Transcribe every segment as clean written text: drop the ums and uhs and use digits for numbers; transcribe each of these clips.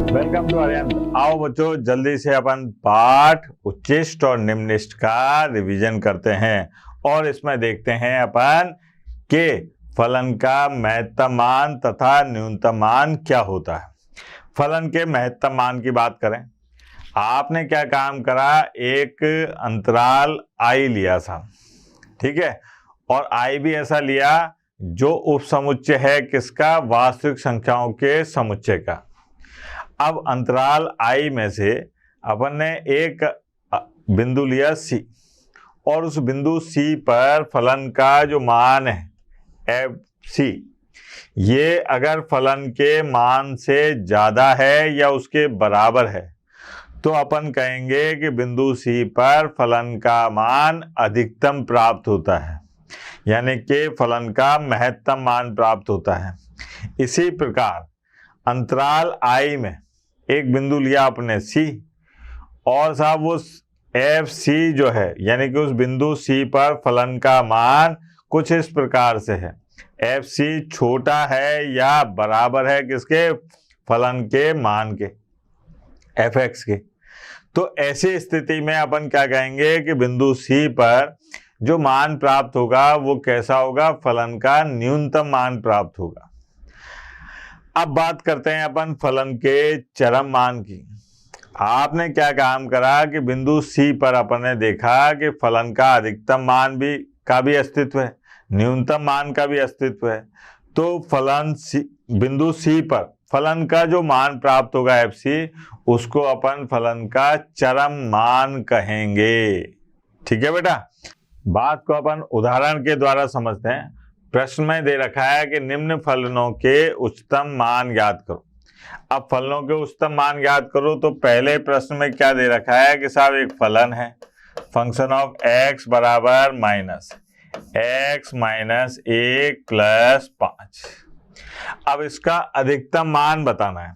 Welcome to Aryan. आओ बच्चों, जल्दी से अपन पाठ उच्चिष्ट और निम्निष्ट का रिवीजन करते हैं और इसमें देखते हैं अपन के फलन का महत्तम मान तथा न्यूनतम मान क्या होता है। फलन के महत्तम मान की बात करें, आपने क्या काम करा, एक अंतराल आई लिया था, ठीक है, और आई भी ऐसा लिया जो उपसमुच्चय है किसका, वास्तविक संख्याओं के समुच्चय का। अब अंतराल आई में से अपन ने एक बिंदु लिया सी और उस बिंदु सी पर फलन का जो मान है एफ सी, ये अगर फलन के मान से ज़्यादा है या उसके बराबर है तो अपन कहेंगे कि बिंदु सी पर फलन का मान अधिकतम प्राप्त होता है, यानी कि फलन का महत्तम मान प्राप्त होता है। इसी प्रकार अंतराल आई में एक बिंदु लिया अपने सी और साहब उस एफ सी जो है, यानी कि उस बिंदु सी पर फलन का मान कुछ इस प्रकार से है, एफ सी छोटा है या बराबर है किसके, फलन के मान के, एफ एक्स के। तो ऐसी स्थिति में अपन क्या कहेंगे कि बिंदु सी पर जो मान प्राप्त होगा वो कैसा होगा, फलन का न्यूनतम मान प्राप्त होगा। अब बात करते हैं अपन फलन के चरम मान की। आपने क्या काम करा कि बिंदु सी पर अपन ने देखा कि फलन का अधिकतम मान का भी अस्तित्व है, न्यूनतम मान का भी अस्तित्व है। तो फलन बिंदु सी पर फलन का जो मान प्राप्त होगा एफ सी, उसको अपन फलन का चरम मान कहेंगे। ठीक है बेटा, बात को अपन उदाहरण के द्वारा समझते हैं। प्रश्न में दे रखा है कि निम्न फलनों के उच्चतम मान ज्ञात करो। अब फलनों के उच्चतम मान ज्ञात करो तो पहले प्रश्न में क्या दे रखा है कि साहब एक फलन है, फंक्शन ऑफ x बराबर x माइनस 1 प्लस 5। अब इसका अधिकतम मान बताना है।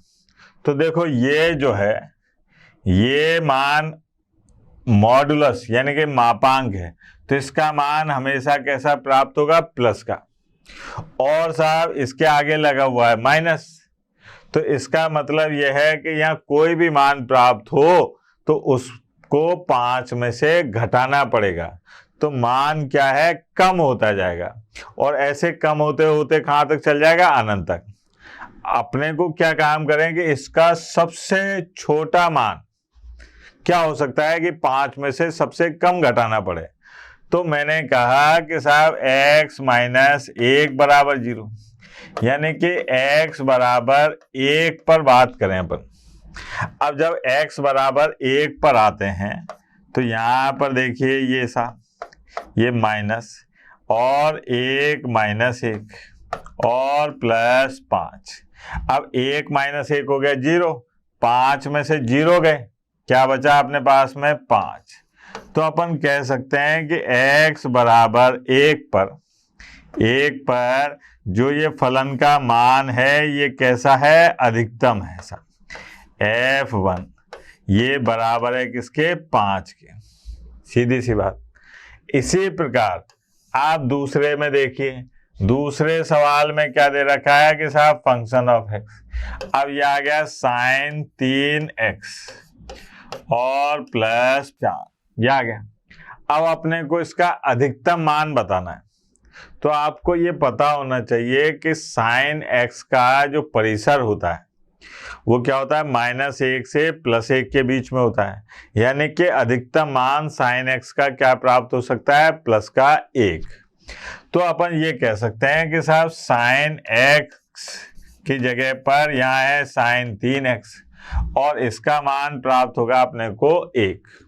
तो देखो ये जो है ये मान मॉडुलस यानी कि मापांक है, तो इसका मान हमेशा कैसा प्राप्त होगा, प्लस का। और साहब इसके आगे लगा हुआ है माइनस, तो इसका मतलब यह है कि यहाँ कोई भी मान प्राप्त हो तो उसको 5 में से घटाना पड़ेगा, तो मान क्या है, कम होता जाएगा और ऐसे कम होते होते कहाँ तक चल जाएगा, अनंत तक। अपने को क्या काम करेंगे, इसका सबसे छोटा मान क्या हो सकता है कि 5 में से सबसे कम घटाना पड़े। तो मैंने कहा कि साहब x माइनस 1 बराबर 0, यानी कि x बराबर 1 पर बात करें अपन। अब जब x बराबर 1 पर आते हैं तो यहाँ पर देखिए ये माइनस और 1 माइनस 1 और प्लस 5। अब 1 माइनस 1 हो गया 0, 5 में से 0 गए, क्या बचा अपने पास में 5। तो अपन कह सकते हैं कि x बराबर 1 पर जो ये फलन का मान है ये कैसा है, अधिकतम है साहब, f1 ये बराबर है किसके, 5 के। सीधी सी बात। इसी प्रकार आप दूसरे में देखिए, दूसरे सवाल में क्या दे रखा है कि साहब फंक्शन ऑफ x। अब ये आ गया साइन 3x और प्लस 4, ये आ गया। अब अपने को इसका अधिकतम मान बताना है, तो आपको ये पता होना चाहिए कि साइन x का जो परिसर होता है वो क्या होता है, -1 से +1 के बीच में होता है, यानी कि अधिकतम मान साइन x का क्या प्राप्त हो सकता है, प्लस का 1। तो अपन ये कह सकते हैं कि साहब साइन x की जगह पर यहाँ है साइन 3x और इसका मान प्राप्त होगा अपने को 1।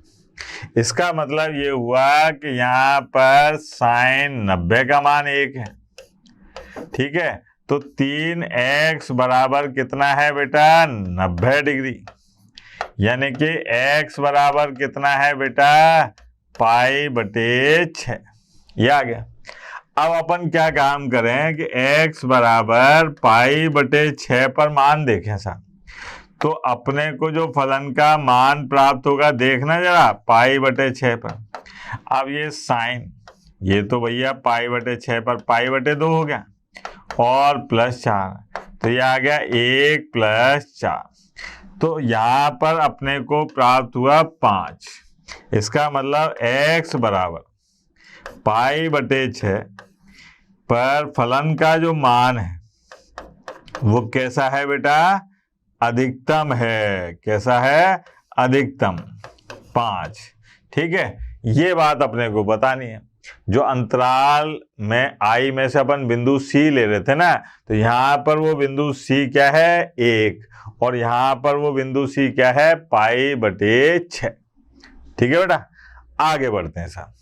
इसका मतलब ये हुआ कि यहाँ पर साइन 90 का मान 1 है, ठीक है। तो 3x बराबर कितना है बेटा, 90 डिग्री, यानी कि x बराबर कितना है बेटा, π/6। ये आ गया। अब अपन क्या काम करें कि x बराबर π/6 पर मान देखें साहब, तो अपने को जो फलन का मान प्राप्त होगा देखना जरा, π/6 पर। अब ये साइन, ये तो भैया π/6 पर π/2 हो गया और +4, तो ये आ गया 1 + 4। तो यहाँ पर अपने को प्राप्त हुआ 5। इसका मतलब x बराबर π/6 पर फलन का जो मान है वो कैसा है बेटा? अधिकतम है। कैसा है? अधिकतम 5। ठीक है, ये बात अपने को बतानी है। जो अंतराल में आई में से अपन बिंदु C ले रहे थे ना, तो यहाँ पर वो बिंदु C क्या है? 1, और यहाँ पर वो बिंदु C क्या है? π/6। ठीक है बेटा, आगे बढ़ते हैं साहब।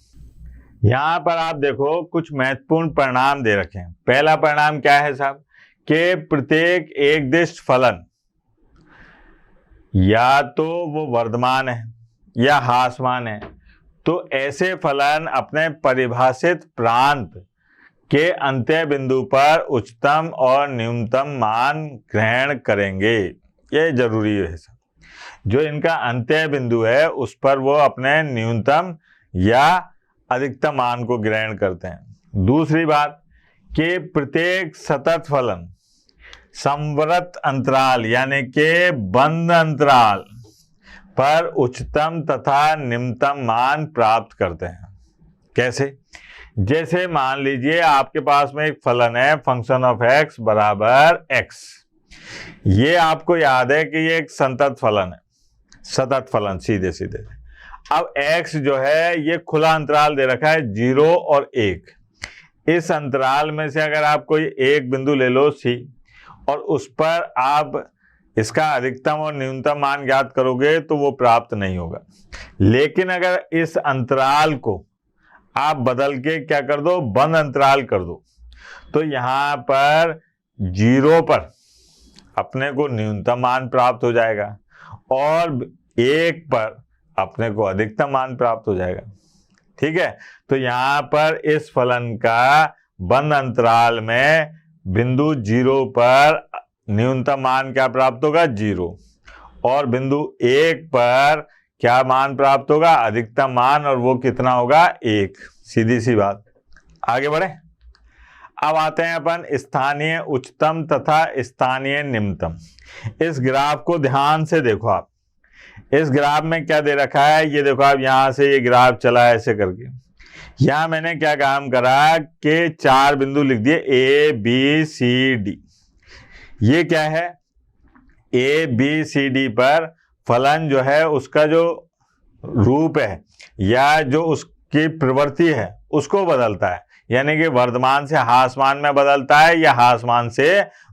यहाँ पर आप देखो कुछ महत्वपूर्ण परिणाम दे रखे हैं। पहला परिणाम क्या है साहब? कि प्रत्येक एकदिश फलन या तो वो वर्धमान है या ह्रासमान है, तो ऐसे फलन अपने परिभाषित प्रांत के अंत्य बिंदु पर उच्चतम और न्यूनतम मान ग्रहण करेंगे। ये जरूरी है सब। जो इनका अंत्य बिंदु है उस पर वो अपने न्यूनतम या अधिकतम मान को ग्रहण करते हैं। दूसरी बात कि प्रत्येक सतत फलन संवृत अंतराल यानी कि बंद अंतराल पर उच्चतम तथा निम्नतम मान प्राप्त करते हैं। कैसे? जैसे मान लीजिए आपके पास में एक फलन है फंक्शन ऑफ x बराबर x। ये आपको याद है कि ये एक संतत फलन है, सतत फलन सीधे सीधे। अब x जो है ये खुला अंतराल दे रखा है 0 और 1। इस अंतराल में से अगर आप कोई एक बिंदु ले लो C और उस पर आप इसका अधिकतम और न्यूनतम मान ज्ञात करोगे तो वो प्राप्त नहीं होगा। लेकिन अगर इस अंतराल को आप बदल के क्या कर दो? बंद अंतराल कर दो, तो यहाँ पर 0 पर अपने को न्यूनतम मान प्राप्त हो जाएगा और 1 पर अपने को अधिकतम मान प्राप्त हो जाएगा। ठीक है, तो यहाँ पर इस फलन का बंद अंतराल में बिंदु 0 पर न्यूनतम मान क्या प्राप्त होगा? 0, और बिंदु 1 पर क्या मान प्राप्त होगा? अधिकतम मान, और वो कितना होगा? 1। सीधी सी बात। आगे बढ़े। अब आते हैं अपन स्थानीय उच्चतम तथा स्थानीय निम्नतम। इस ग्राफ को ध्यान से देखो आप। इस ग्राफ में क्या दे रखा है? ये देखो आप, यहां से ये ग्राफ चला ऐसे करके। यहां मैंने क्या काम करा कि 4 बिंदु लिख दिए A B C D। ये क्या है? A B C D पर फलन जो है उसका जो रूप है या जो उसकी प्रवृत्ति है उसको बदलता है, यानी कि वर्धमान से ह्रासमान में बदलता है या ह्रासमान से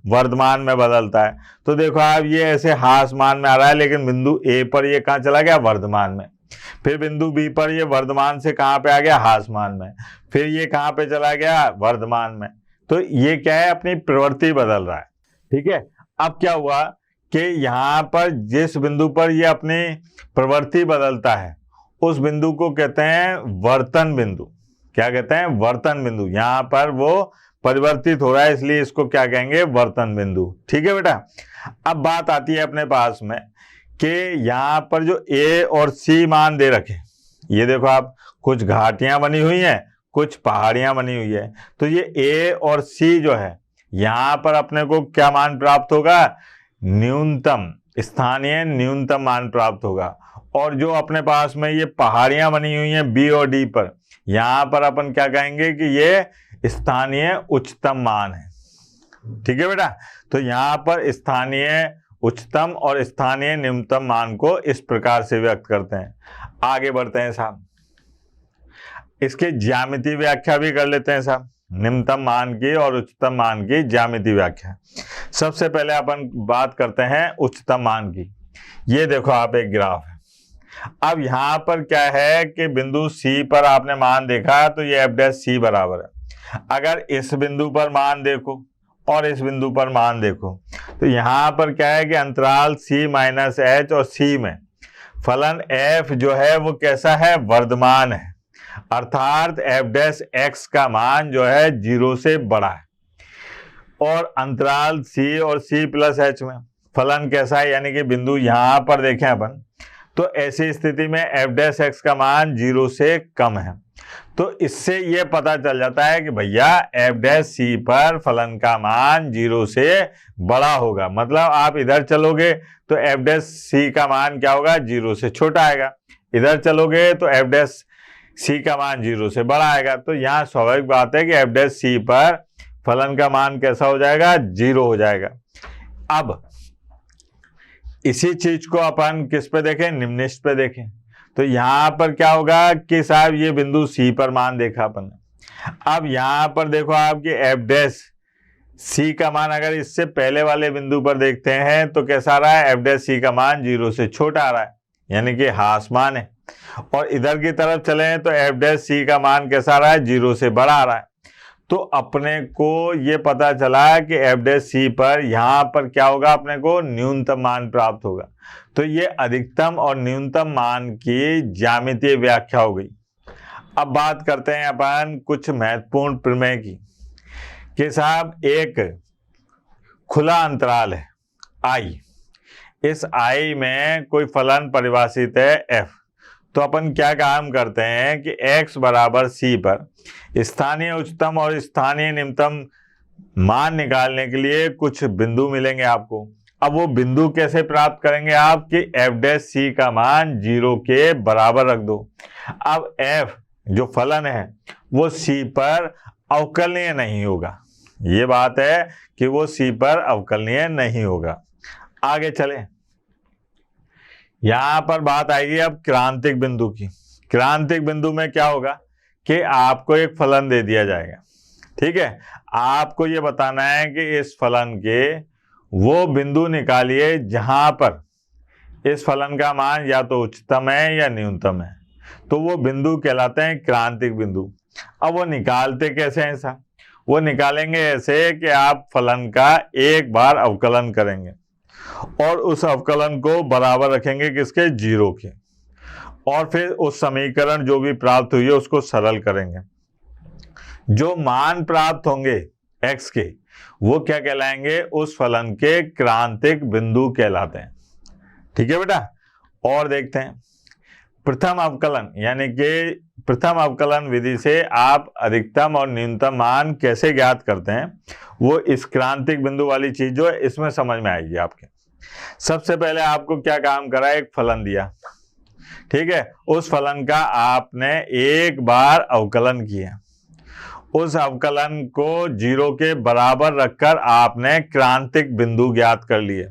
वर्धमान में बदलता है। तो देखो आप, ये ऐसे ह्रासमान में आ रहा है, लेकिन बिंदु A पर ये कहाँ चला गया? वर्धमान में। फिर बिंदु B पर ये वर्धमान से कहाँ पे आ गया? ह्रासमान में। फिर ये कहाँ पे चला गया? वर्धमान में। तो ये क्या है? अपनी प्रवृत्ति बदल रहा है। ठीक है, अब क्या हुआ कि यहाँ पर जिस बिंदु पर ये अपनी प्रवृत्ति बदलता है उस बिंदु को कहते हैं वर्तन बिंदु। क्या कहते हैं? वर्तन बिंदु। यहाँ पर वो परिवर्तित हो रहा है, इसलिए इसको क्या कहेंगे? वर्तन बिंदु। ठीक है बेटा। अब बात आती है अपने पास में कि यहाँ पर जो A और C मान दे रखे, ये देखो आप, कुछ घाटियां बनी हुई हैं, कुछ पहाड़ियां बनी हुई है। तो ये A और C जो है, यहाँ पर अपने को क्या मान प्राप्त होगा? न्यूनतम, स्थानीय न्यूनतम मान प्राप्त होगा। और जो अपने पास में ये पहाड़ियां बनी हुई हैं B और D पर, यहाँ पर अपन क्या कहेंगे कि ये स्थानीय उच्चतम मान है। ठीक है बेटा। तो यहाँ पर स्थानीय उच्चतम और स्थानीय निम्नतम मान को इस प्रकार से व्यक्त करते हैं। आगे बढ़ते हैं साहब, इसके ज्यामितीय व्याख्या भी कर लेते हैं साहब। निम्नतम मान की और उच्चतम मान की ज्यामितीय व्याख्या। सबसे पहले अपन बात करते हैं उच्चतम मान की। ये देखो आप, एक ग्राफ है। अब यहाँ पर क्या है कि बिंदु C पर आपने मान देखा, तो ये f' C बराबर है। अगर इस बिंदु पर मान देखो और इस बिंदु पर मान देखो, तो यहाँ पर क्या है कि अंतराल C माइनस H और C में फलन f जो है वो कैसा है? वर्धमान है। अर्थात f' का मान जो है 0 से बड़ा है। और अंतराल C और C प्लस H में फलन कैसा है? यानी कि बिंदु यहाँ पर देखें अपन, तो ऐसी स्थिति में एफ डैश एक्स का मान 0 से कम है। तो इससे ये पता चल जाता है कि भैया एफ डैश सी पर फलन का मान 0 से बड़ा होगा। मतलब आप इधर चलोगे तो एफ डैश सी का मान क्या होगा, 0 से छोटा आएगा। इधर चलोगे तो एफ डैश सी का मान 0 से बड़ा आएगा। तो यहाँ स्वाभाविक बात है कि एफ डैश सी पर फलन का मान कैसा हो जाएगा, 0 हो जाएगा। अब इसी चीज को अपन किस पे देखें, निम्निष्ट पे देखें। तो यहां पर क्या होगा कि साहब ये बिंदु सी पर मान देखा अपन ने। अब यहां पर देखो आपकी एफ डैश सी का मान अगर इससे पहले वाले बिंदु पर देखते हैं तो कैसा आ रहा है, एफ डैश सी का मान 0 से छोटा आ रहा है, यानी कि हास मान है। और इधर की तरफ चले तो एफ डैश सी का मान कैसा आ रहा है, 0 से बड़ा आ रहा है। तो अपने को ये पता चला कि एफ डैश सी पर यहाँ पर क्या होगा, अपने को न्यूनतम मान प्राप्त होगा। तो ये अधिकतम और न्यूनतम मान की ज्यामितीय व्याख्या हो गई। अब बात करते हैं अपन कुछ महत्वपूर्ण प्रमेय की कि साहब एक खुला अंतराल है आई, इस आई में कोई फलन परिभाषित है एफ। तो अपन क्या काम करते हैं कि x बराबर c पर स्थानीय उच्चतम और स्थानीय निम्नतम मान निकालने के लिए कुछ बिंदु मिलेंगे आपको। अब वो बिंदु कैसे प्राप्त करेंगे आप कि एफ डैश सी का मान 0 के बराबर रख दो। अब f जो फलन है वो c पर अवकलनीय नहीं होगा, ये बात है कि वो c पर अवकलनीय नहीं होगा। आगे चले, यहां पर बात आएगी अब क्रांतिक बिंदु की। क्रांतिक बिंदु में क्या होगा कि आपको एक फलन दे दिया जाएगा, ठीक है। आपको ये बताना है कि इस फलन के वो बिंदु निकालिए जहां पर इस फलन का मान या तो उच्चतम है या न्यूनतम है। तो वो बिंदु कहलाते हैं क्रांतिक बिंदु। अब वो निकालते कैसे हैं ऐसा, वो निकालेंगे ऐसे कि आप फलन का एक बार अवकलन करेंगे और उस अवकलन को बराबर रखेंगे किसके, 0 के, और फिर उस समीकरण जो भी प्राप्त हुई है उसको सरल करेंगे। जो मान प्राप्त होंगे x के वो क्या कहलाएंगे, उस फलन के क्रांतिक बिंदु कहलाते हैं। ठीक है बेटा। और देखते हैं प्रथम अवकलन, यानी कि प्रथम अवकलन विधि से आप अधिकतम और न्यूनतम मान कैसे ज्ञात करते हैं, वो इस क्रांतिक बिंदु वाली चीज जो है इसमें समझ में आएगी आपके। सबसे पहले आपको क्या काम करा, एक फलन दिया, ठीक है। उस फलन का आपने एक बार अवकलन किया, उस अवकलन को 0 के बराबर रखकर आपने क्रांतिक बिंदु ज्ञात कर लिए।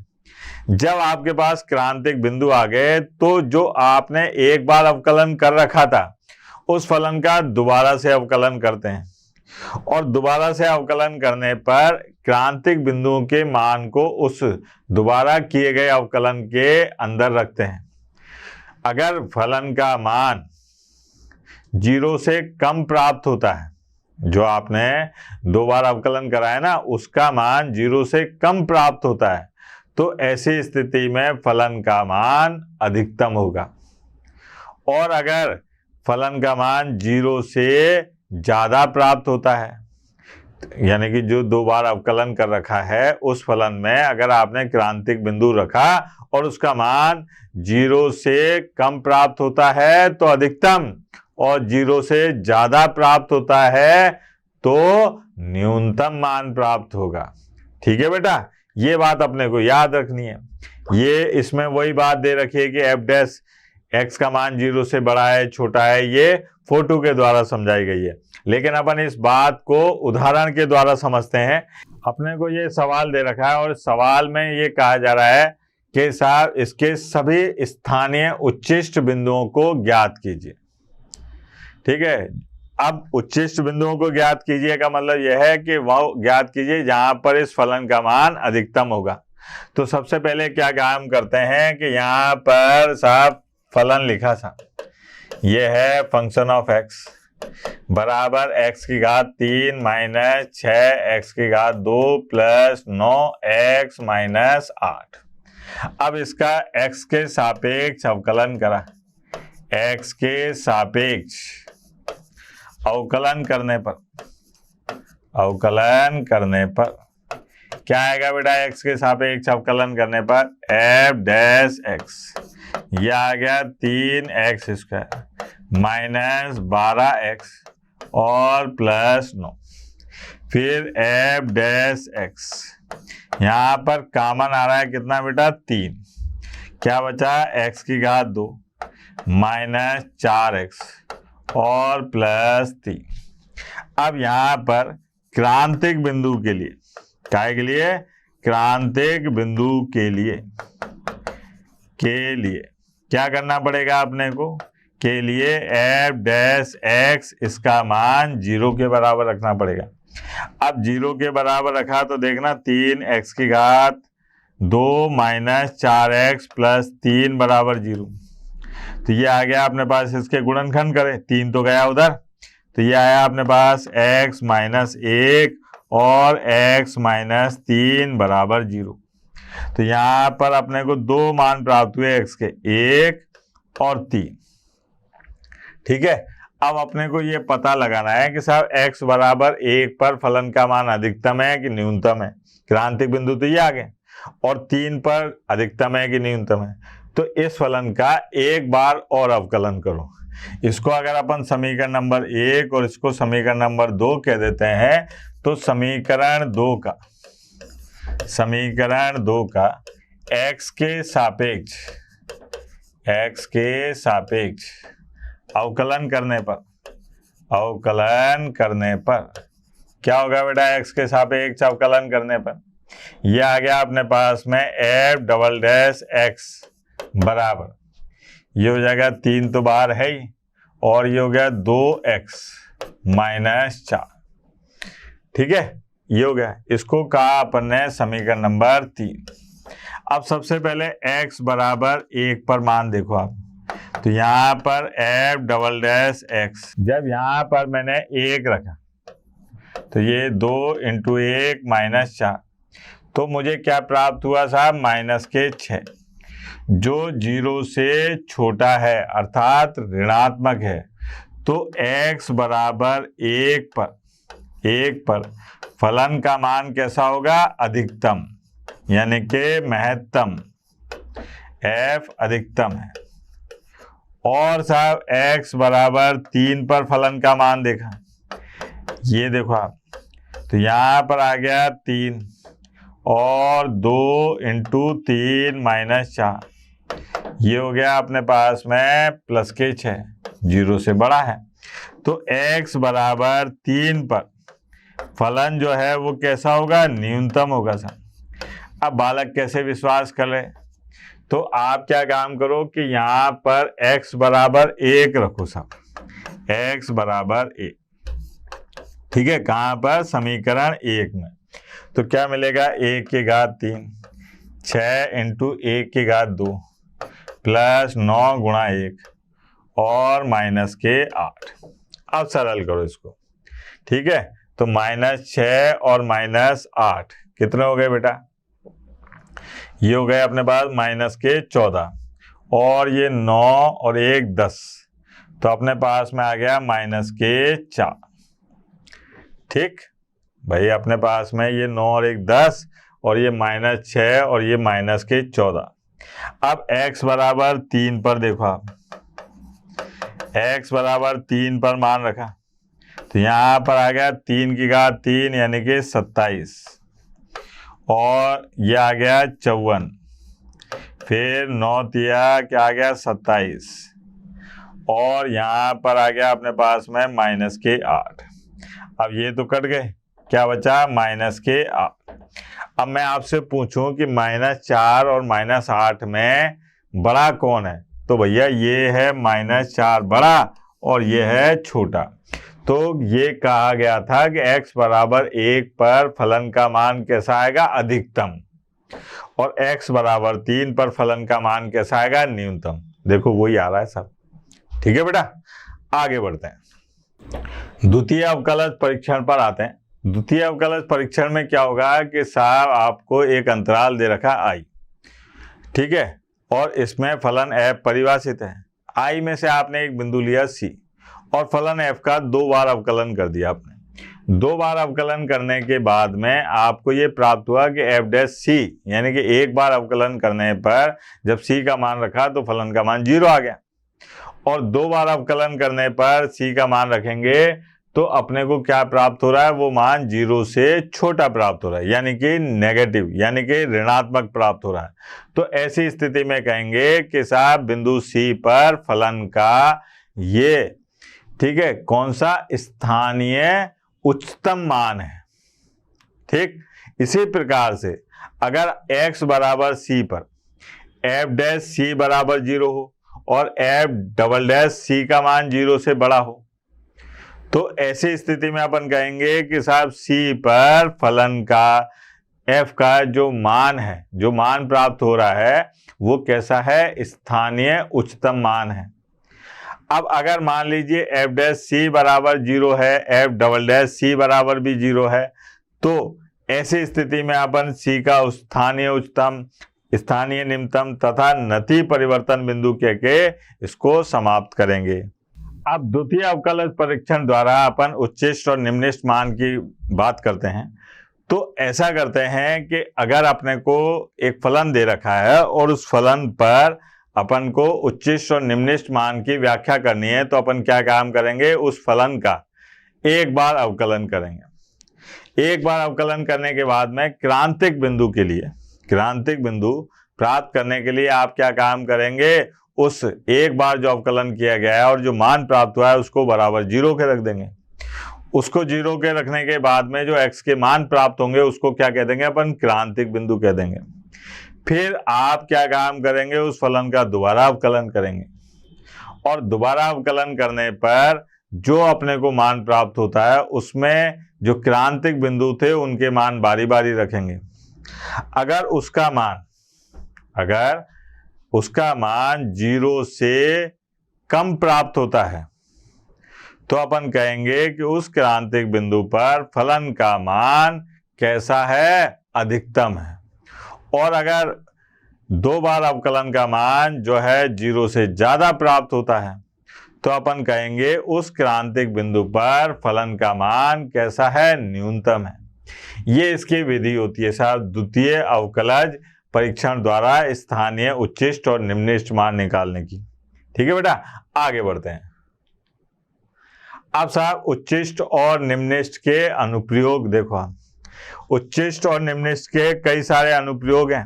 जब आपके पास क्रांतिक बिंदु आ गए तो जो आपने एक बार अवकलन कर रखा था उस फलन का दोबारा से अवकलन करते हैं, और दोबारा से अवकलन करने पर क्रांतिक बिंदुओं के मान को उस दोबारा किए गए अवकलन के अंदर रखते हैं। अगर फलन का मान 0 से कम प्राप्त होता है, जो आपने दो बार अवकलन कराया ना उसका मान 0 से कम प्राप्त होता है, तो ऐसी स्थिति में फलन का मान अधिकतम होगा। और अगर फलन का मान 0 से ज्यादा प्राप्त होता है, यानी कि जो दो बार अवकलन कर रखा है उस फलन में अगर आपने क्रांतिक बिंदु रखा और उसका मान 0 से कम प्राप्त होता है तो अधिकतम, और 0 से ज्यादा प्राप्त होता है तो न्यूनतम मान प्राप्त होगा। ठीक है बेटा, ये बात अपने को याद रखनी है। ये इसमें वही बात दे रखी है कि एफ डैश एक्स का मान 0 से बड़ा है छोटा है, ये फोटो के द्वारा समझाई गई है। लेकिन अपन इस बात को उदाहरण के द्वारा समझते हैं। अपने को ये सवाल दे रखा है और सवाल में ये कहा जा रहा है कि साहब इसके सभी स्थानीय उच्चिष्ट बिंदुओं को ज्ञात कीजिए। ठीक है, अब उच्चिष्ट बिंदुओं को ज्ञात कीजिए का मतलब यह है कि वह ज्ञात कीजिए जहां पर इस फलन का मान अधिकतम होगा। तो सबसे पहले क्या काम करते हैं कि यहाँ पर साहब फलन लिखा था, यह है फंक्शन ऑफ एक्स बराबर x की घात 3 माइनस 6 x की घात 2 प्लस 9 x माइनस 8। अब इसका x के सापेक्ष अवकलन करा, x के सापेक्ष अवकलन करने पर क्या आएगा बेटा x के सापेक्ष अवकलन करने पर f डैश x, यह आ गया 3x² माइनस 12x और प्लस 9, फिर f डैश x, यहाँ पर कॉमन आ रहा है कितना बेटा 3, क्या बचा x की घात 2 माइनस 4x और प्लस 3। अब यहाँ पर क्रांतिक बिंदु के लिए, काय के लिए, क्रांतिक बिंदु के लिए क्या करना पड़ेगा अपने को, के लिए f डैश x इसका मान 0 के बराबर रखना पड़ेगा। अब 0 के बराबर रखा तो देखना 3x की घात 2 माइनस 4x प्लस 3 बराबर 0, तो ये आ गया अपने पास, इसके गुणनखंड करें, 3 तो गया उधर, तो ये आया अपने पास x माइनस 1 और x माइनस 3 बराबर 0। तो यहाँ पर अपने को 2 मान प्राप्त हुए x के, 1 और 3। ठीक है, अब अपने को ये पता लगाना है कि साहब x बराबर 1 पर फलन का मान अधिकतम है कि न्यूनतम है। क्रांतिक बिंदु तो ये आ गए, और 3 पर अधिकतम है कि न्यूनतम है। तो इस फलन का एक बार और अवकलन करो। इसको अगर अपन समीकरण नंबर 1 और इसको समीकरण नंबर 2 कह देते हैं, तो समीकरण 2 का x के सापेक्ष अवकलन करने पर क्या होगा बेटा, x के सापेक्ष अवकलन करने पर यह आ गया अपने पास में f डबल डैश x बराबर, ये हो जाएगा 3 तो बाहर है ही, और ये हो गया 2x माइनस 4। ठीक है, ये हो गया। इसको कहा अपन ने समीकरण नंबर 3। अब सबसे पहले x बराबर 1 पर मान देखो आप, तो यहाँ पर f डबल डैश x, जब यहाँ पर मैंने 1 रखा तो ये 2 इंटू 1 माइनस 4, तो मुझे क्या प्राप्त हुआ साहब, माइनस के 6, जो 0 से छोटा है अर्थात ऋणात्मक है। तो x बराबर 1 पर फलन का मान कैसा होगा, अधिकतम, यानी कि महत्तम, f अधिकतम है। और साहब x बराबर 3 पर फलन का मान देखा, ये देखो आप, तो यहाँ पर आ गया 3 और 2 इंटू 3 माइनस 4, ये हो गया अपने पास में प्लस के 6, 0 से बड़ा है। तो x बराबर 3 पर फलन जो है वो कैसा होगा, न्यूनतम होगा सर। अब बालक कैसे विश्वास कर ले, तो आप क्या काम करो कि यहाँ पर x बराबर 1 रखो सब, x बराबर 1। ठीक है, कहाँ पर, समीकरण 1 में। तो क्या मिलेगा, 1 की घात 3, 6 इंटू 1 की घात 2 प्लस 9 गुणा 1 और माइनस के 8। अब सरल करो इसको। ठीक है, तो माइनस 6 और माइनस 8 कितने हो गए बेटा, ये हो गए अपने पास माइनस के 14, और ये 9 और 1 10, तो अपने पास में आ गया माइनस के 4। ठीक भाई, अपने पास में ये 9 और 1 10 और ये माइनस 6 और ये माइनस के 14। अब x बराबर 3 पर देखो आप, x बराबर 3 पर मान रखा, तो यहाँ पर आ गया 3 की घात 3 यानी कि 27, और ये आ गया 54, फिर 9 तिया क्या आ गया 27, और यहाँ पर आ गया अपने पास में माइनस के 8। अब ये तो कट गए, क्या बचा, माइनस के 8। अब मैं आपसे पूछूं कि माइनस 4 और माइनस 8 में बड़ा कौन है, तो भैया ये है माइनस 4 बड़ा और ये है छोटा। तो ये कहा गया था कि x बराबर 1 पर फलन का मान कैसा आएगा, अधिकतम, और x बराबर 3 पर फलन का मान कैसा आएगा, न्यूनतम। देखो वही आ रहा है सब। ठीक है बेटा, आगे बढ़ते हैं, द्वितीय अवकलज परीक्षण पर आते हैं। द्वितीय अवकलज परीक्षण में क्या होगा कि साहब आपको एक अंतराल दे रखा i, ठीक है, और इसमें फलन f परिभाषित है। i में से आपने एक बिंदु लिया c और फलन f का 2 बार अवकलन कर दिया आपने। 2 बार अवकलन करने के बाद में आपको ये प्राप्त हुआ कि एफ डैश सी, यानी कि एक बार अवकलन करने पर जब सी का मान रखा तो फलन का मान 0 आ गया, और 2 बार अवकलन करने पर सी का मान रखेंगे तो अपने को क्या प्राप्त हो रहा है, वो मान 0 से छोटा प्राप्त हो रहा है, यानी कि नेगेटिव, यानी कि ऋणात्मक प्राप्त हो रहा है। तो ऐसी स्थिति में कहेंगे कि साहब बिंदु सी पर फलन का ये, ठीक है, कौन सा स्थानीय उच्चतम मान है। ठीक, इसी प्रकार से अगर x बराबर सी पर एफ डैश सी बराबर 0 हो और एफ डबल डैश सी का मान 0 से बड़ा हो, तो ऐसी स्थिति में अपन कहेंगे कि साहब सी पर फलन का एफ का जो मान है, जो मान प्राप्त हो रहा है, वो कैसा है, स्थानीय उच्चतम मान है। अब अगर मान लीजिए एफ डैश सी बराबर 0 है, एफ डबल डैश सी बराबर भी 0 है, तो ऐसी स्थिति में अपन सी का स्थानीय उच्चतम, स्थानीय निम्नतम तथा नति परिवर्तन बिंदु कह के इसको समाप्त करेंगे। अब द्वितीय अवकलज परीक्षण द्वारा अपन उच्चिष्ट और निम्निष्ट मान की बात करते हैं। तो ऐसा करते हैं कि अगर अपने को एक फलन दे रखा है और उस फलन पर अपन को उच्चिष्ट और निम्निष्ट मान की व्याख्या करनी है, तो अपन क्या काम करेंगे, उस फलन का एक बार अवकलन करेंगे। एक बार अवकलन करने के बाद में क्रांतिक बिंदु के लिए, क्रांतिक बिंदु प्राप्त करने के लिए आप क्या काम करेंगे, उस एक बार जो अवकलन किया गया है और जो मान प्राप्त हुआ है उसको बराबर 0 के रख देंगे। उसको 0 के रखने के बाद में जो x के मान प्राप्त होंगे उसको क्या कह देंगे, अपन क्रांतिक बिंदु कह देंगे। फिर आप क्या काम करेंगे, उस फलन का दोबारा अवकलन करेंगे, और दोबारा अवकलन करने पर जो अपने को मान प्राप्त होता है उसमें जो क्रांतिक बिंदु थे उनके मान बारी बारी रखेंगे। अगर उसका मान 0 से कम प्राप्त होता है तो अपन कहेंगे कि उस क्रांतिक बिंदु पर फलन का मान कैसा है, अधिकतम है। और अगर 2 बार अवकलन का मान जो है 0 से ज्यादा प्राप्त होता है तो अपन कहेंगे उस क्रांतिक बिंदु पर फलन का मान कैसा है, न्यूनतम है। ये इसकी विधि होती है साहब द्वितीय अवकलज परीक्षण द्वारा स्थानीय उच्चिष्ट और निम्निष्ट मान निकालने की। ठीक है बेटा, आगे बढ़ते हैं। अब साहब उच्चिष्ट और निम्निष्ट के अनुप्रयोग देखो। आप उच्चिष्ट और निम्निष्ट के कई सारे अनुप्रयोग हैं।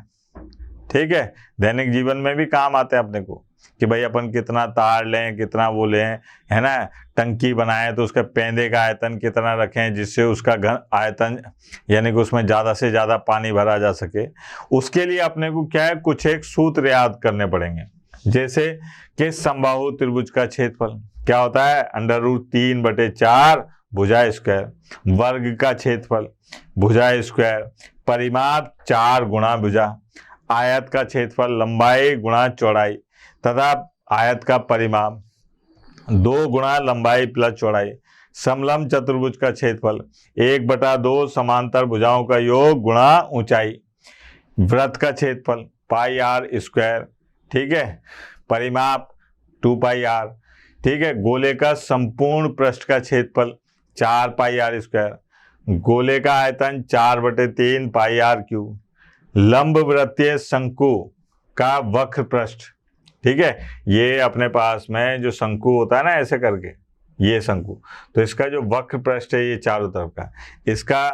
ठीक है, दैनिक जीवन में भी काम आते हैं अपने को कि भाई अपन कितना तार लें, कितना वो लें, है ना। टंकी बनाएं तो उसका पेंदे का आयतन कितना रखें जिससे उसका घन आयतन, यानी कि उसमें ज़्यादा से ज़्यादा पानी भरा जा सके। उसके लिए अपने को क्या है, कुछ एक सूत्र याद करने पड़ेंगे। जैसे कि समबाहु त्रिभुज का क्षेत्रफल क्या होता है, √3/4 भुजा स्क्वायर, वर्ग का क्षेत्रफल भुजा स्क्वायर, परिमाप 4 गुणा भुजा, आयत का क्षेत्रफल लंबाई गुणा चौड़ाई तथा आयत का परिमाप 2 गुणा लंबाई प्लस चौड़ाई, समलंब चतुर्भुज का क्षेत्रफल 1/2 समांतर भुजाओं का योग गुणा ऊंचाई, वृत्त का क्षेत्रफल πr², ठीक है, परिमाप 2πr, ठीक है, गोले का संपूर्ण पृष्ठ का क्षेत्रफल 4πr², गोले का आयतन 4/3 πr³, लंब वृत्तीय शंकु का वक्र पृष्ठ, ठीक है, ये अपने पास में जो शंकु होता है ना ऐसे करके, ये शंकु, तो इसका जो वक्र पृष्ठ है ये चारों तरफ का, इसका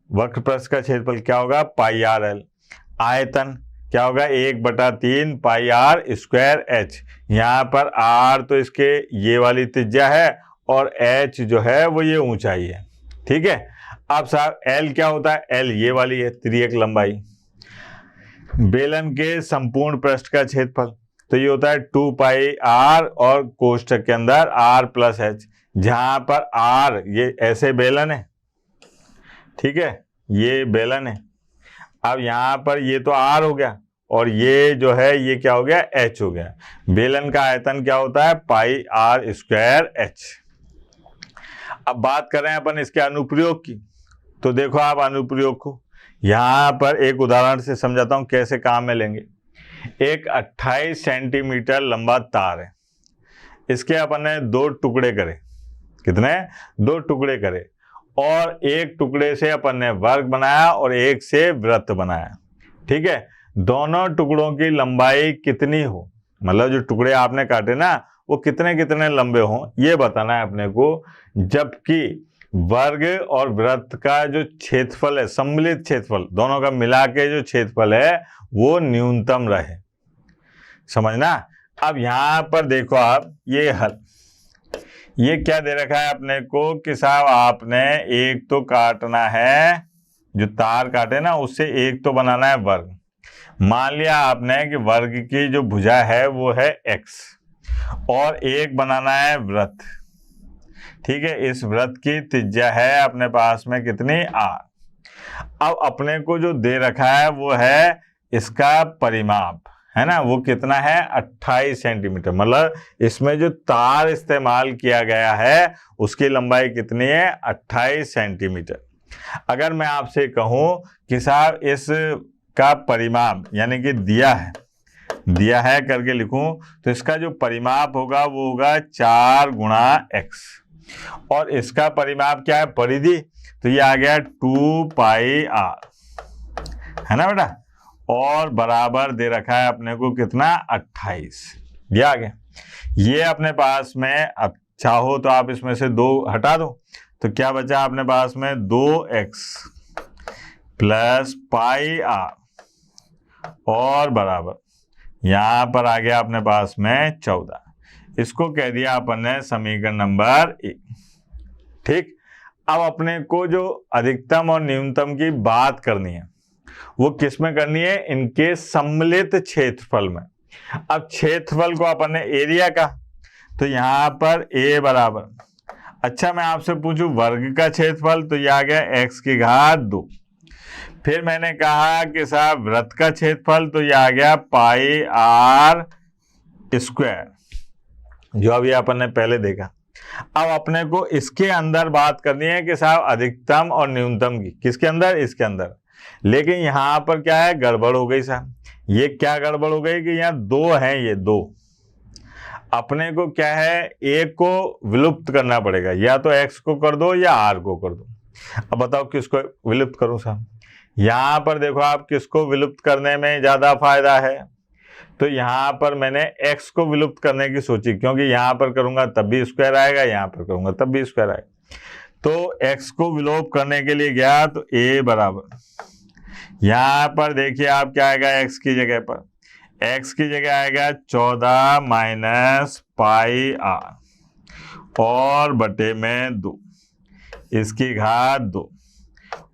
वक्र पृष्ठ का क्षेत्रफल क्या होगा, πrl, आयतन क्या होगा 1/3 πr²h। यहाँ पर r तो इसके ये वाली त्रिज्या है और h जो है वो ये ऊंचाई है। ठीक है, अब साहब l क्या होता है, l ये वाली है तिर्यक लंबाई, बेलन के संपूर्ण पृष्ठ का क्षेत्रफल तो ये होता है 2πr और कोष्ठक के अंदर r+h, जहां पर r ये ऐसे बेलन है, ठीक है, ये बेलन है। अब यहाँ पर ये तो r हो गया और ये जो है ये क्या हो गया, h हो गया। बेलन का आयतन क्या होता है, πr²h। अब बात करें अपन इसके अनुप्रयोग की, तो देखो आप अनुप्रयोग को यहाँ पर एक उदाहरण से समझाता हूँ कैसे काम में लेंगे। एक 28 सेंटीमीटर लंबा तार है, इसके अपन ने 2 टुकड़े करे, कितने, 2 टुकड़े करे, और एक टुकड़े से अपन ने वर्ग बनाया और एक से वृत्त बनाया। ठीक है, दोनों टुकड़ों की लंबाई कितनी हो, मतलब जो टुकड़े आपने काटे ना वो कितने कितने लंबे हों ये बताना है अपने को, जबकि वर्ग और वृत्त का जो क्षेत्रफल है, सम्मिलित क्षेत्रफल दोनों का मिला के जो क्षेत्रफल है वो न्यूनतम रहे। समझना। अब यहां पर देखो आप ये हल, ये क्या दे रखा है अपने को कि साहब आपने एक तो काटना है, जो तार काटे ना उससे एक तो बनाना है वर्ग। मान लिया आपने कि वर्ग की जो भुजा है वो है x और एक बनाना है वृत्त। ठीक है, इस वृत्त की त्रिज्या है अपने पास में कितनी r। अब अपने को जो दे रखा है वो है इसका परिमाप, है ना, वो कितना है 28 सेंटीमीटर। मतलब इसमें जो तार इस्तेमाल किया गया है उसकी लंबाई कितनी है 28 सेंटीमीटर। अगर मैं आपसे कहूं कि साहब इस का परिमाप यानी कि दिया है करके लिखूं तो इसका जो परिमाप होगा वो होगा 4 गुणा x और इसका परिमाप क्या है परिधि, तो ये आ गया 2 पाई r, है ना बेटा, और बराबर दे रखा है अपने को कितना 28। ये आ गया। ये अपने पास में अब चाहो तो आप इसमें से 2 हटा दो तो क्या बचा अपने पास में 2x प्लस पाई r और बराबर यहां पर आ गया अपने पास में 14। इसको कह दिया अपन ने समीकरण नंबर 1। ठीक, अब अपने को जो अधिकतम और न्यूनतम की बात करनी है वो किस में करनी है, इनके सम्मिलित क्षेत्रफल में। अब क्षेत्रफल को अपन ने एरिया का, तो यहां पर a बराबर, अच्छा मैं आपसे पूछूं वर्ग का क्षेत्रफल, तो यह आ गया x की घात 2। फिर मैंने कहा कि साहब वृत्त का क्षेत्रफल, तो यह आ गया पाई r स्क्वायर, जो अभी अपन ने पहले देखा। अब अपने को इसके अंदर बात करनी है कि साहब अधिकतम और न्यूनतम की, किसके अंदर, इसके अंदर। लेकिन यहां पर क्या है गड़बड़ हो गई साहब। ये क्या गड़बड़ हो गई कि यहाँ 2 हैं, ये 2 अपने को क्या है एक को विलुप्त करना पड़ेगा, या तो x को कर दो या r को कर दो। अब बताओ किसको विलुप्त करूं साहब। यहां पर देखो आप किसको विलुप्त करने में ज्यादा फायदा है, तो यहां पर मैंने x को विलुप्त करने की सोची, क्योंकि यहां पर करूंगा तब भी स्क्वायर आएगा, यहां पर करूंगा तब भी स्क्वायर आएगा। तो x को विलोप करने के लिए गया तो a बराबर, यहां पर देखिए आप क्या आएगा x की जगह पर, x की जगह आएगा 14 माइनस पाई r और बटे में 2 इसकी घात 2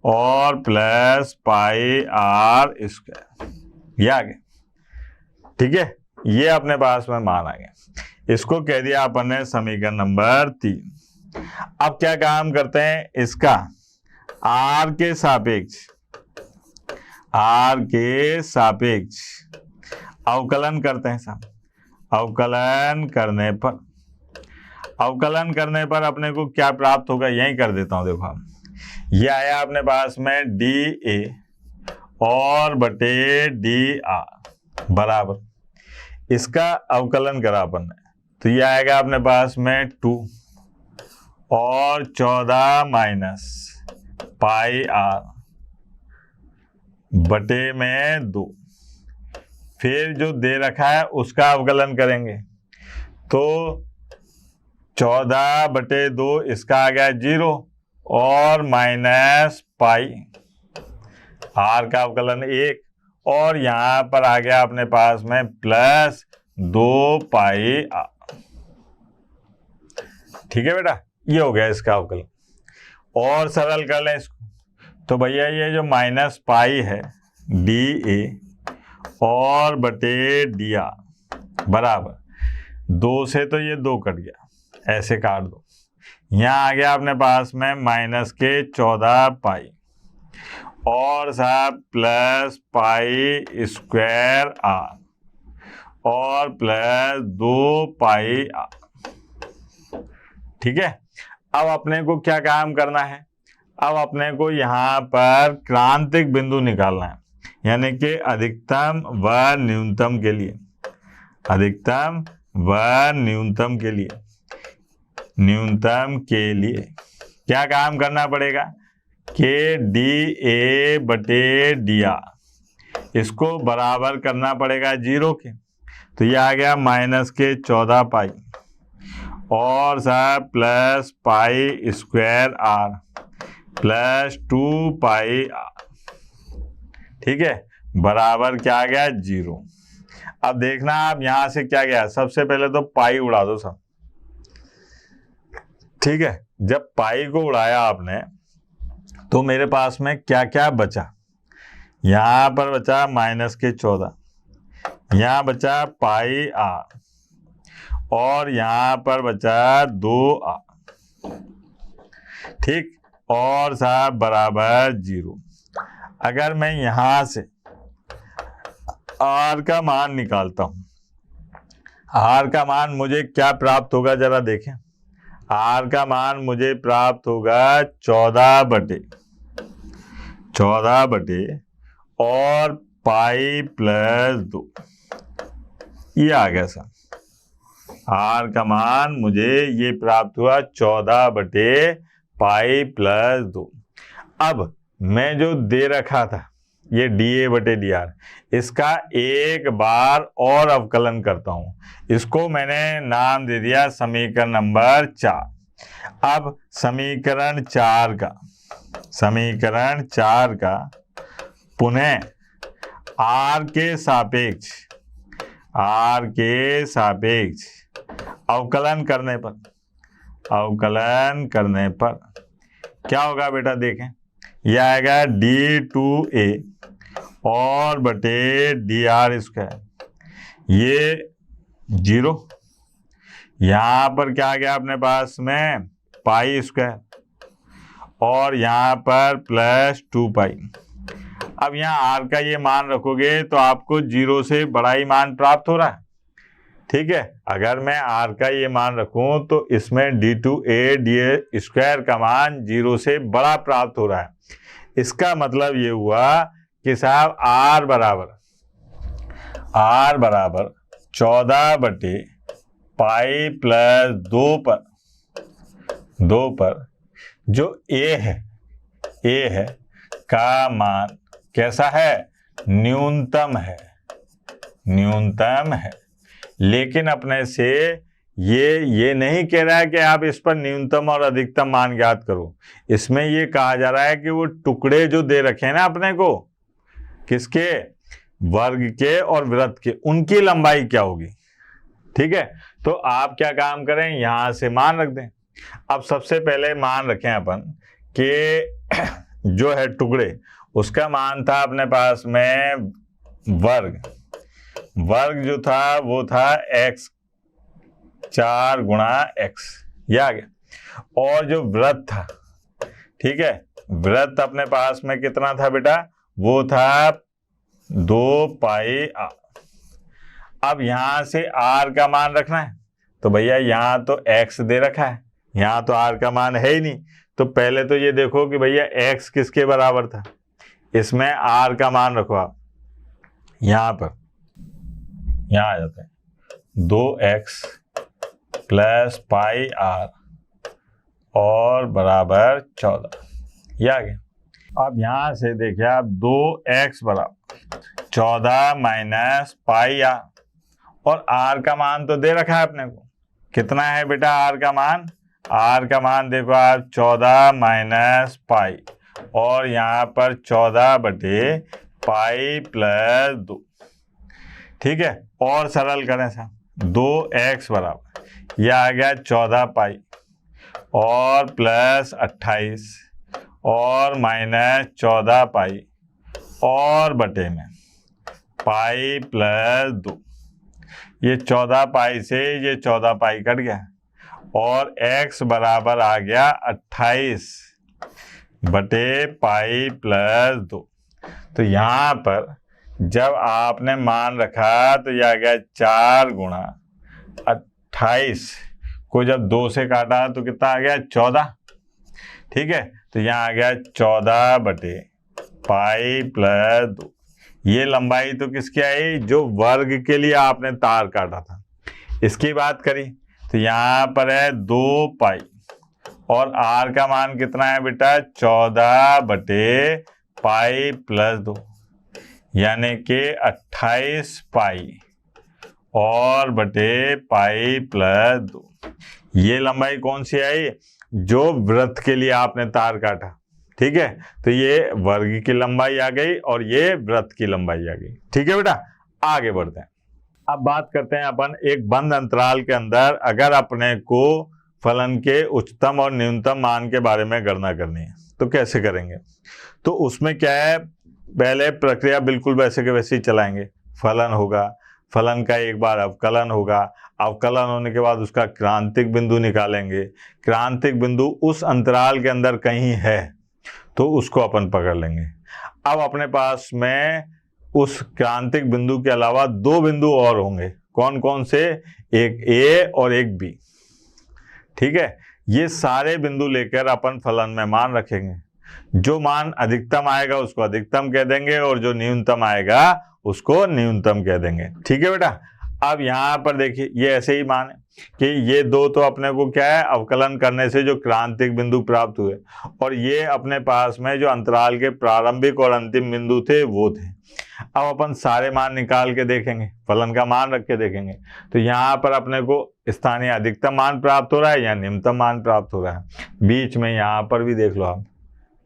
और प्लस पाई r स्क्वायर, ये आ गया। ठीक है, ये अपने पास में मान आ गया। इसको कह दिया अपन ने समीकरण नंबर 3। अब क्या काम करते हैं, इसका r के सापेक्ष अवकलन करते हैं साहब। अवकलन करने पर अपने को क्या प्राप्त होगा, यही कर देता हूं। देखो आप, ये आया अपने पास में dA और बटे dr बराबर, इसका अवकलन करा अपन ने तो ये आएगा अपने पास में 2 और 14 माइनस पाई r बटे में 2। फिर जो दे रखा है उसका अवकलन करेंगे तो 14 बटे 2 इसका आ गया 0 और माइनस पाई r का अवकलन 1 और यहां पर आ गया अपने पास में प्लस 2 पाई r। ठीक है बेटा, ये हो गया इसका अवकलन। और सरल कर लें इसको तो भैया ये जो माइनस पाई है dA और बटे dr बराबर 2 से तो ये 2 कट गया, ऐसे काट दो। यहाँ आ गया अपने पास में माइनस के 14 पाई और साहब प्लस पाई स्क्वायर r और प्लस 2 पाई r। ठीक है, अब अपने को क्या काम करना है, अब अपने को यहाँ पर क्रांतिक बिंदु निकालना है, यानी कि अधिकतम व न्यूनतम के लिए, अधिकतम व न्यूनतम के लिए क्या काम करना पड़ेगा कि DA/DR इसको बराबर करना पड़ेगा 0 के। तो ये आ गया -14 पाई और साहब plus pi square R plus 2 पाई R, ठीक है, बराबर क्या आ गया 0। अब देखना आप यहां से क्या गया, सबसे पहले तो पाई उड़ा दो सब, ठीक है। जब पाई को उड़ाया आपने तो मेरे पास में क्या क्या बचा, यहां पर बचा -14, यहां बचा पाई R और यहां पर बचा 2R, ठीक, और साहब बराबर 0। अगर मैं यहां से R का मान निकालता हूं, R का मान मुझे क्या प्राप्त होगा जरा देखें। R का मान मुझे प्राप्त होगा 14/14 और पाई प्लस 2, ये आ गया सर। R का मान मुझे ये प्राप्त हुआ 14/पाई प्लस 2। अब मैं जो दे रखा था ये DA/DR, इसका एक बार और अवकलन करता हूं। इसको मैंने नाम दे दिया समीकरण नंबर 4। अब समीकरण 4 का पुनः R के सापेक्ष अवकलन करने पर क्या होगा बेटा, देखें, यह आएगा D2A और बटे DR², ये 0, यहां पर क्या आ गया अपने पास में पाई स्क्वायर और यहां पर प्लस 2 पाई। अब यहाँ R का ये मान रखोगे तो आपको 0 से बड़ा ही मान प्राप्त हो रहा है, ठीक है। अगर मैं R का ये मान रखूं तो इसमें D2A/DR² का मान 0 से बड़ा प्राप्त हो रहा है। इसका मतलब ये हुआ कि साहब R बराबर 14/पाई प्लस 2 पर जो A है का मान कैसा है, न्यूनतम है। लेकिन अपने से ये नहीं कह रहा है कि आप इस पर न्यूनतम और अधिकतम मान ज्ञात करो। इसमें ये कहा जा रहा है कि वो टुकड़े जो दे रखे हैं ना अपने को, किसके, वर्ग के और वृत्त के, उनकी लंबाई क्या होगी, ठीक है। तो आप क्या काम करें, यहां से मान रख दें। अब सबसे पहले मान रखें अपन कि जो है टुकड़े, उसका मान था अपने पास में वर्ग जो था वो था x 4 गुणा x, ये आ गया। और जो वृत्त था, ठीक है, वृत्त अपने पास में कितना था बेटा, वो था 2 पाई R। अब यहां से R का मान रखना है, तो भैया यहां तो x दे रखा है, यहां तो R का मान है ही नहीं। तो पहले तो ये देखो कि भैया x किसके बराबर था, इसमें R का मान रखो आप, यहां पर, यहां आ जाता है 2x प्लस पाई R और बराबर 14, ये आ गया। अब यहां से देखिए आप 2x बराबर 14 माइनस पाई R, और R का मान तो दे रखा है अपने को, कितना है बेटा R का मान, R का मान देखो आप 14 माइनस पाई और यहाँ पर 14/पाई प्लस 2, ठीक है। और सरल करें साहब, 2x बराबर यह आ गया 14 पाई और प्लस 28 और माइनस 14 पाई और बटे में पाई प्लस 2। ये 14 पाई से ये 14 पाई कट गया और x बराबर आ गया 28/पाई प्लस 2। तो यहाँ पर जब आपने मान रखा तो यह आ गया 4 गुणा 28 को जब 2 से काटा तो कितना आ गया 14, ठीक है। तो यहाँ आ गया 14/पाई प्लस 2। ये लंबाई तो किसकी आई, जो वर्ग के लिए आपने तार काटा था, इसकी बात करी। तो यहाँ पर है 2 पाई और r का मान कितना है बेटा 14/π+2 यानी कि 28 पाई और बटे π+2। ये लंबाई कौन सी आई? जो वृत्त के लिए आपने तार काटा, ठीक है। तो ये वर्ग की लंबाई आ गई और ये वृत्त की लंबाई आ गई। ठीक है बेटा, आगे बढ़ते हैं। अब बात करते हैं अपन एक बंद अंतराल के अंदर अगर अपने को फलन के उच्चतम और न्यूनतम मान के बारे में गणना करनी है तो कैसे करेंगे। तो उसमें क्या है, पहले प्रक्रिया बिल्कुल वैसे के वैसे ही चलाएंगे। फलन होगा, फलन का एक बार अवकलन होगा, अवकलन होने के बाद उसका क्रांतिक बिंदु निकालेंगे। क्रांतिक बिंदु उस अंतराल के अंदर कहीं है तो उसको अपन पकड़ लेंगे। अब अपने पास में उस क्रांतिक बिंदु के अलावा दो बिंदु और होंगे। कौन कौन से? एक ए और एक बी। ठीक है, ये सारे बिंदु लेकर अपन फलन में मान रखेंगे। जो मान अधिकतम आएगा उसको अधिकतम कह देंगे और जो न्यूनतम आएगा उसको न्यूनतम कह देंगे। ठीक है बेटा, अब यहाँ पर देखिए ये ऐसे ही मान है कि ये दो तो अपने को क्या है, अवकलन करने से जो क्रांतिक बिंदु प्राप्त हुए, और ये अपने पास में जो अंतराल के प्रारंभिक और अंतिम बिंदु थे वो थे। अब अपन सारे मान निकाल के देखेंगे, फलन का मान रख के देखेंगे। तो यहाँ पर अपने को स्थानीय अधिकतम मान प्राप्त हो रहा है या निम्नतम मान प्राप्त हो रहा है। बीच में यहाँ पर भी देख लो आप।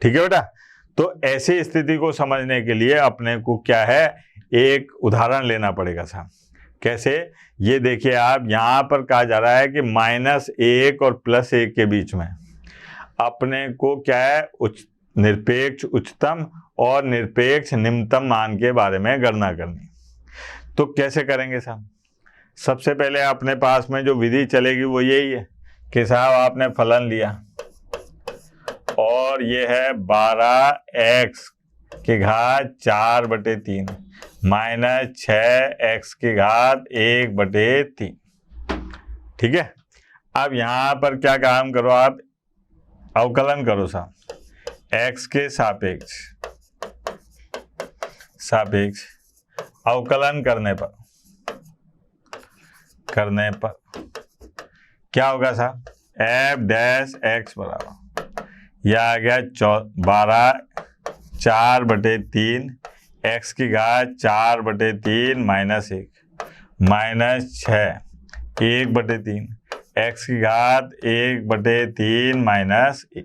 ठीक है बेटा, तो ऐसी स्थिति को समझने के लिए अपने को क्या है, एक उदाहरण लेना पड़ेगा साहब। कैसे? ये देखिए आप, यहाँ पर कहा जा रहा है कि -1 और +1 के बीच में अपने को क्या है, निरपेक्ष उच्चतम और निरपेक्ष निम्नतम मान के बारे में गणना करनी। तो कैसे करेंगे साहब? सबसे पहले अपने पास में जो विधि चलेगी वो यही है कि साहब आपने फलन लिया और ये है 12x की घात 4/3 -6x की घात 1/3। ठीक है, अब यहाँ पर क्या काम करो आप, अवकलन करो साहब। x के सापेक्ष अवकलन करने पर क्या होगा साहब, f' बराबर यह आ गया 12 4/3 x की घात 4/3 -1 -6 1/3 x की घात 1/3 -1।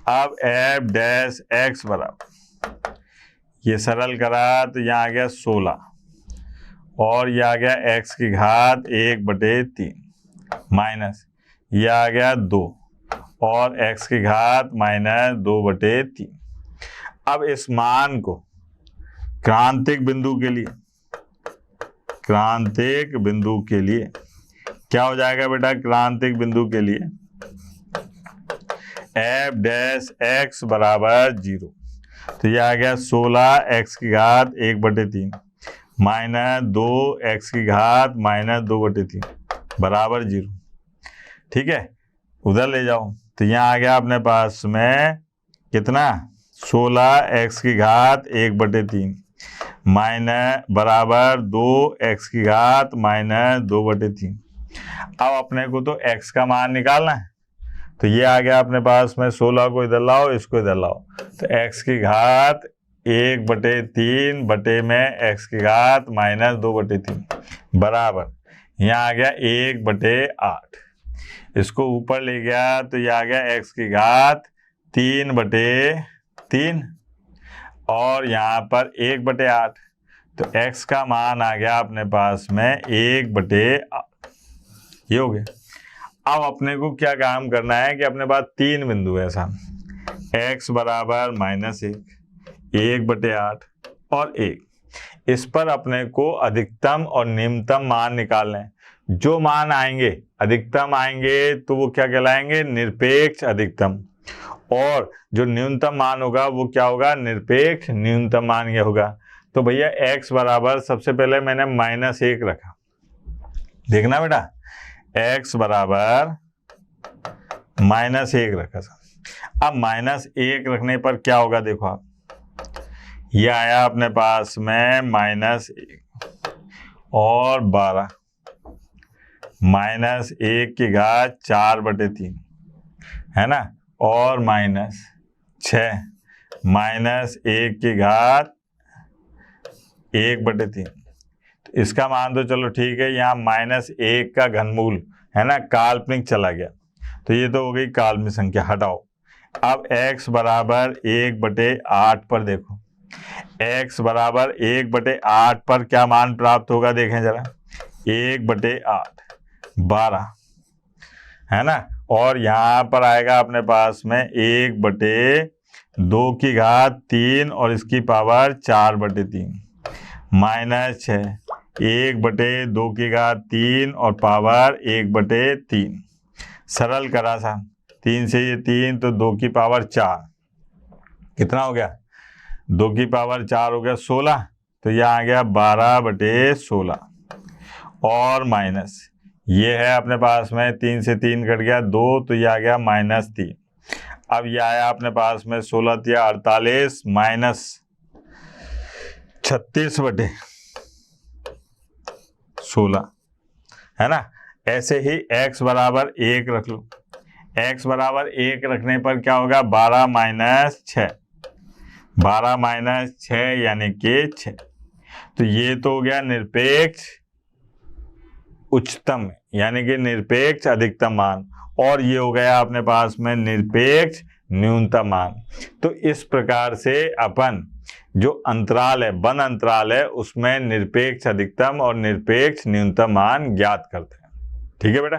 अब f' बराबर ये सरल करा तो यहाँ आ गया 16 और यह आ गया x की घात 1/3 माइनस यह आ गया 2 और x की घात -2/3। अब इस मान को क्रांतिक बिंदु के लिए क्या हो जाएगा बेटा, क्रांतिक बिंदु के लिए f' बराबर 0। तो यह आ गया 16x की घात 1/3 -2x की घात -2/3 बराबर 0। ठीक है, उधर ले जाओ तो यहाँ आ गया अपने पास में कितना, 16x की घात 1/3 बराबर 2x की घात -2/3। अब अपने को तो x का मान निकालना है, तो ये आ गया अपने पास में 16 को इधर लाओ, इसको इधर लाओ, तो x की घात 1/3 बटे में x की घात -2/3 बराबर यहाँ आ गया 1/8। इसको ऊपर ले गया तो यह आ गया x की घात 3/3 और यहाँ पर 1/8। तो x का मान आ गया अपने पास में 1/8। ये हो गया। अब अपने को क्या काम करना है कि अपने पास 3 बिंदु है साहब, x बराबर -1 1/8 और 1। इस पर अपने को अधिकतम और निम्नतम मान निकालने हैं। जो मान आएंगे अधिकतम आएंगे तो वो क्या कहलाएंगे, निरपेक्ष अधिकतम, और जो न्यूनतम मान होगा वो क्या होगा, निरपेक्ष न्यूनतम मान ये होगा। तो भैया x बराबर सबसे पहले मैंने -1 रखा, देखना बेटा, x बराबर -1 रखा था। अब -1 रखने पर क्या होगा, देखो आप, ये आया अपने पास में -1 और 12 -1 की घात 4/3 है ना, और -6 -1 की घात 1/3। तो इसका मान तो चलो ठीक है, यहाँ -1 का घनमूल है ना, काल्पनिक चला गया, तो ये तो हो गई काल्पनिक संख्या, हटाओ। अब x बराबर 1/8 पर देखो, x बराबर 1/8 पर क्या मान प्राप्त होगा, देखें जरा। 1/8 12 है ना, और यहाँ पर आएगा अपने पास में 1/2 की घात 3 और इसकी पावर 4/3 -6 1/2 की घात 3 और पावर 1/3। सरल करा सा, 3 से ये 3 तो 2 की पावर 4, कितना हो गया, 2 की पावर 4 हो गया 16, तो यह आ गया 12/16 और माइनस ये है अपने पास में 3 से 3 कट गया 2, तो यह आ गया -3। अब यह आया अपने पास में 16 या 48 -36/16 है ना। ऐसे ही x बराबर 1 रख लो, x बराबर 1 रखने पर क्या होगा, 12 -6 12 -6 यानी कि 6। तो ये तो हो गया निरपेक्ष उच्चतम यानी कि निरपेक्ष अधिकतम मान, और ये हो गया अपने पास में निरपेक्ष न्यूनतम मान। तो इस प्रकार से अपन जो अंतराल है, वन अंतराल है, उसमें निरपेक्ष अधिकतम और निरपेक्ष न्यूनतम मान ज्ञात करते हैं। ठीक है बेटा।